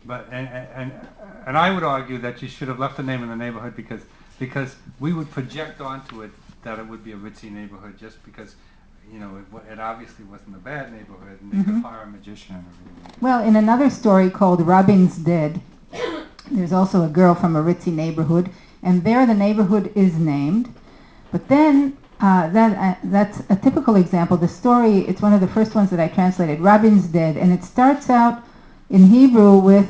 But and I would argue that you should have left the name in the neighborhood because we would project onto it that it would be a ritzy neighborhood just because it obviously wasn't a bad neighborhood and they could hire a magician and everything. Well, in another story called Robin's Dead, there's also a girl from a ritzy neighborhood, and there the neighborhood is named. But then that's a typical example. The story, it's one of the first ones that I translated, Rabin's Dead, and it starts out in Hebrew with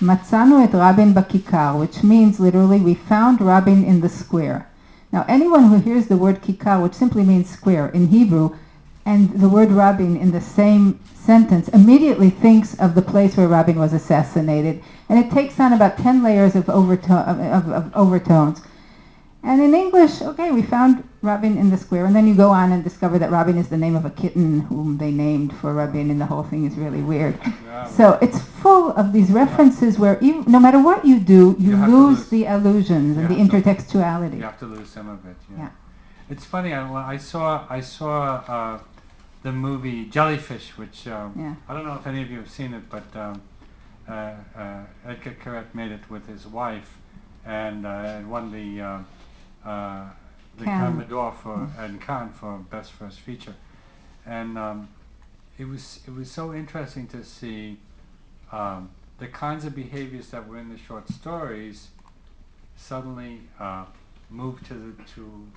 Matzanu et Rabin bakikar, which means literally we found Rabin in the square. Now anyone who hears the word kikar, which simply means square in Hebrew, and the word Rabin in the same sentence immediately thinks of the place where Rabin was assassinated, and it takes on about 10 layers of overtones. And in English, okay, we found Rabin in the square, and then you go on and discover that Rabin is the name of a kitten whom they named for Rabin, and the whole thing is really weird. Yeah, So it's full of these references where even, no matter what you do, you lose the allusions and the intertextuality. You have to lose some of it. Yeah. It's funny. I saw the movie Jellyfish, which I don't know if any of you have seen it, but Edgar Keret made it with his wife, and it won the Cannes d'Or and Cannes for Best First Feature, and it was so interesting to see the kinds of behaviors that were in the short stories suddenly move to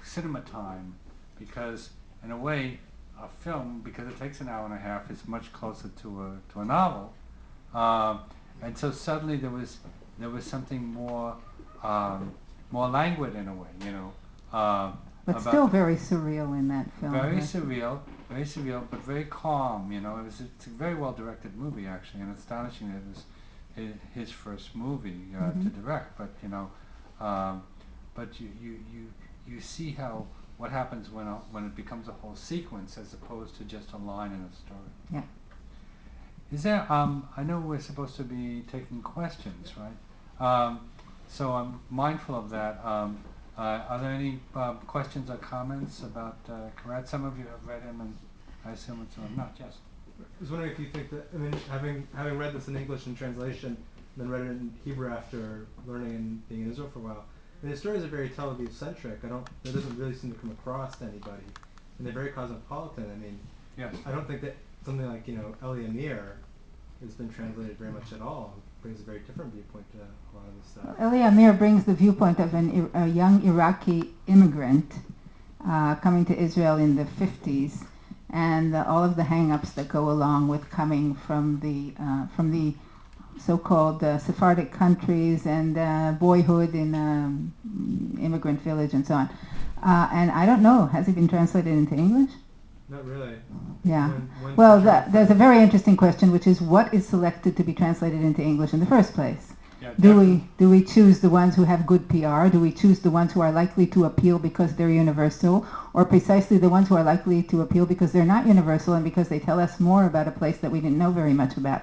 cinema time, because in a way a film, because it takes an hour and a half, is much closer to a novel, and so suddenly there was something more languid in a way, but still very surreal in that film. Very surreal, but very calm. It's a very well directed movie actually, and astonishing that it was his first movie to direct. But but you see what happens when it becomes a whole sequence as opposed to just a line in a story. Yeah. Is there? I know we're supposed to be taking questions, right? So I'm mindful of that. Are there any questions or comments about Keret? Some of you have read him, and I assume it's not. Yes. I was wondering if you think that, I mean, having read this in English in translation, then read it in Hebrew after learning and being in Israel for a while, I mean, the stories are very Tel Aviv centric. There doesn't really seem to come across to anybody, and they're very cosmopolitan. I mean, yes. I don't think that something like Eli Amir has been translated very much at all. It brings a very different viewpoint to a lot of this stuff. Eli Amir brings the viewpoint of a young Iraqi immigrant coming to Israel in the 50s, and all of the hang-ups that go along with coming from the so-called Sephardic countries and boyhood in immigrant village and so on. And I don't know, has it been translated into English? Not really. Yeah. Well, there's a very interesting question, which is what is selected to be translated into English in the first place? Yeah, do we choose the ones who have good PR? Do we choose the ones who are likely to appeal because they're universal, or precisely the ones who are likely to appeal because they're not universal and because they tell us more about a place that we didn't know very much about?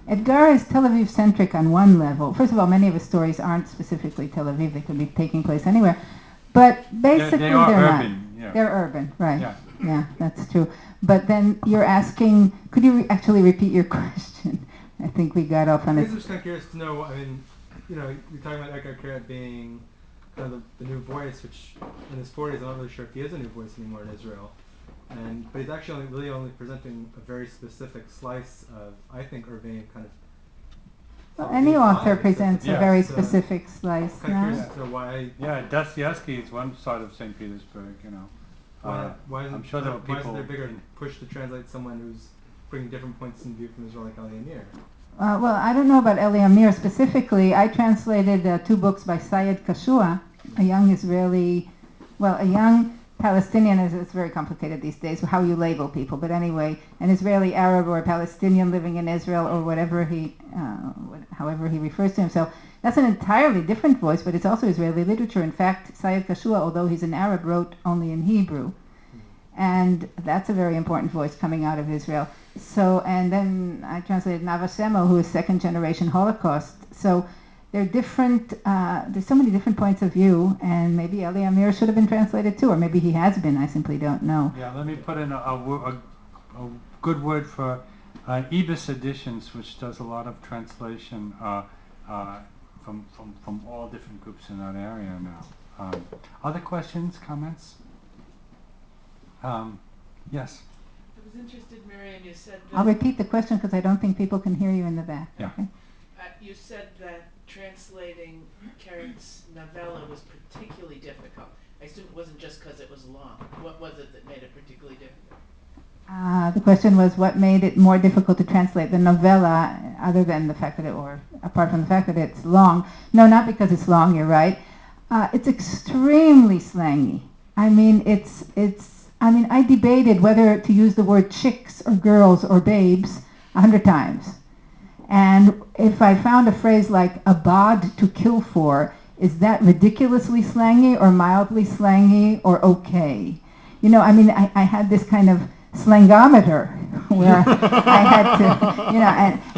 Edgar is Tel Aviv centric on one level. First of all, many of his stories aren't specifically Tel Aviv; they could be taking place anywhere. But basically, they're urban. not. Yeah. They're urban, right? Yeah. Yeah, that's true. But then you're asking, could you actually repeat your question? I think we got off on it. I'm just kind of curious to know, I mean, you're talking about Edgar Keret being kind of the new voice, which in his 40s, I'm not really sure if he is a new voice anymore in Israel. But he's actually really only presenting a very specific slice of, I think, Irving kind of. Well, any author presents a very specific slice. Kind of curious to know why. Yeah, Dostoevsky is one side of St. Petersburg, Why I'm sure there were people. Why isn't there a bigger push to translate someone who's bringing different points of view from Israel, like Eli Amir? Well, I don't know about Eli Amir specifically. I translated 2 books by Sayed Kashua, a young Israeli, a young Palestinian. It's very complicated these days how you label people, but anyway, an Israeli Arab or a Palestinian living in Israel or whatever however he refers to himself. That's an entirely different voice, but it's also Israeli literature. In fact, Sayed Kashua, although he's an Arab, wrote only in Hebrew. And that's a very important voice coming out of Israel. So, and then I translated Nava Semo, who is second generation Holocaust. So there are different, there's so many different points of view, and maybe Eli Amir should have been translated too, or maybe he has been, I simply don't know. Yeah, let me put in a good word for Ibis Editions, which does a lot of translation from all different groups in that area now. Other questions, comments? Yes. I was interested, Miriam, you said that... I'll repeat the question because I don't think people can hear you in the back. Yeah. Okay. You said that translating Keret's novella was particularly difficult. I assume it wasn't just because it was long. What was it that made it particularly difficult? The question was what made it more difficult to translate the novella, other than the fact that or apart from the fact that it's long. No, not because it's long, you're right. It's extremely slangy. I mean, I debated whether to use the word chicks or girls or babes 100 times. And if I found a phrase like abad to kill for, is that ridiculously slangy or mildly slangy or okay? You know, I mean, I had this kind of slangometer where I had to,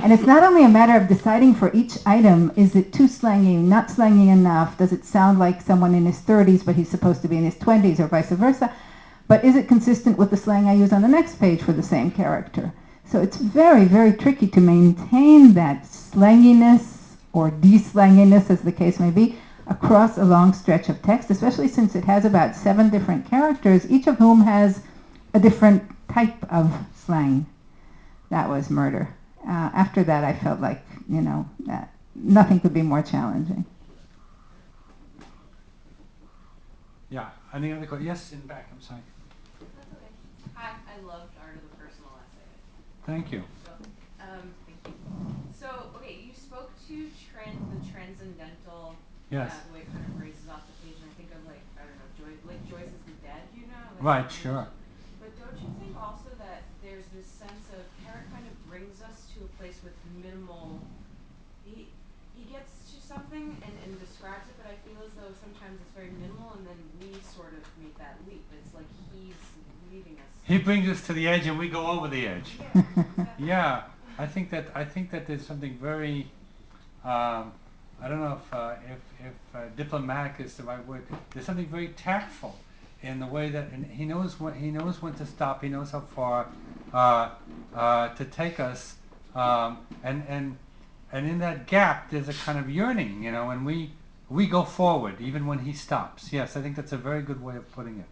and it's not only a matter of deciding for each item, is it too slangy, not slangy enough, does it sound like someone in his 30s but he's supposed to be in his 20s or vice versa, but is it consistent with the slang I use on the next page for the same character? So it's very, very tricky to maintain that slanginess or de-slanginess, as the case may be, across a long stretch of text, especially since it has about 7 different characters, each of whom has a different type of slang. That was murder. After that, I felt like, that nothing could be more challenging. Yeah. Any other questions? Yes, in the back. I'm sorry. That's okay. Hi, I loved Art of the Personal Essay. Thank you. So, thank you. So, okay, you spoke to the transcendental, Yes. the way it kind of phrases off the page, and I think of Joyce's The Dead, Right, sure. But don't you think also that there's this sense of Keret kind of brings us to a place with minimal, he gets to something and describes it, but I feel as though sometimes it's very minimal and then we sort of make that leap. It's like he's leading us. He brings us to the edge and we go over the edge. Yeah, exactly. Yeah, I think that there's something very, I don't know if diplomatic is the right word. There's something very tactful in the way that he knows when to stop. He knows how far to take us, and in that gap there's a kind of yearning, and we go forward even when he stops. Yes, I think that's a very good way of putting it.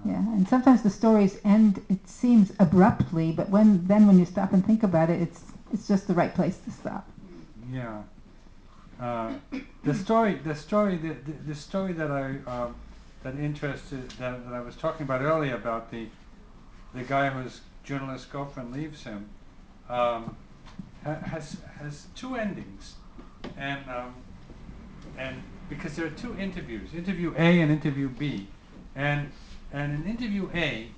Yeah, and sometimes the stories end, it seems abruptly, but when you stop and think about it, it's just the right place to stop. Yeah. The story that I was talking about earlier about the guy whose journalist girlfriend leaves him has 2 endings, and because there are 2 interviews, interview A and interview B, and in interview A,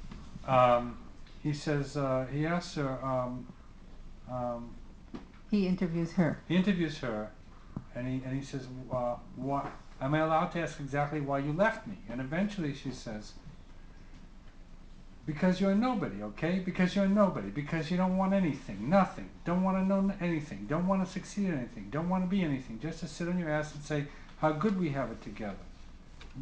he says he asks her. He interviews her. He interviews her, and he says, "What? Am I allowed to ask exactly why you left me?" And eventually she says, "Because you're nobody, okay? Because you're nobody. Because you don't want anything, nothing. Don't want to know anything. Don't want to succeed in anything. Don't want to be anything. Just to sit on your ass and say how good we have it together.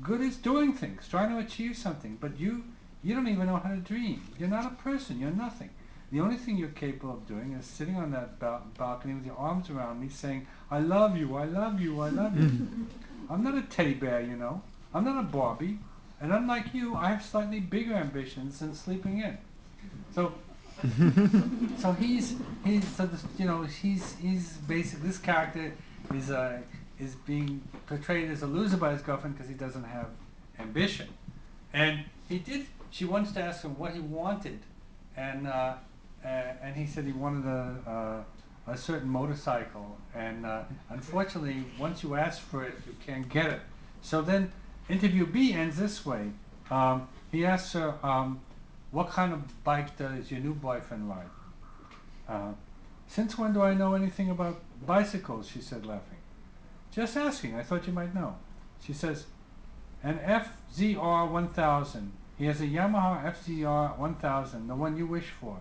Good is doing things, trying to achieve something. But you don't even know how to dream. You're not a person. You're nothing. The only thing you're capable of doing is sitting on that balcony with your arms around me saying, I love you, I love you, I love you. I'm not a teddy bear, I'm not a Barbie. And unlike you, I have slightly bigger ambitions than sleeping in." So he's basically, this character is being portrayed as a loser by his girlfriend because he doesn't have ambition. And she wants to ask him what he wanted, and he said he wanted a certain motorcycle, and unfortunately, once you ask for it, you can't get it. So then, interview B ends this way. He asks her, "What kind of bike does your new boyfriend ride?" "Since when do I know anything about bicycles?" she said, laughing. "Just asking. I thought you might know." She says, "An FZR 1000. He has a Yamaha FZR 1000, the one you wish for."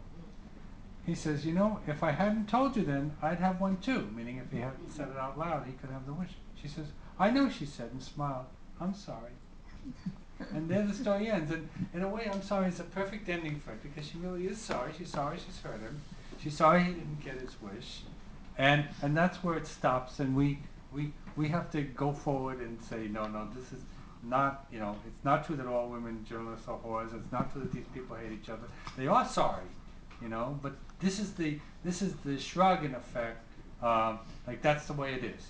He says, "If I hadn't told you then, I'd have one too," meaning if he hadn't said it out loud, he could have the wish. She says, "I know," she said, and smiled. "I'm sorry." And there the story ends. And in a way, "I'm sorry" is a perfect ending for it, because she really is sorry. She's sorry she's hurt him. She's sorry he didn't get his wish, and that's where it stops. And we have to go forward and say, no, this is not, it's not true that all women journalists are whores. It's not true that these people hate each other. They are sorry, but this is the shrug in effect. Like that's the way it is.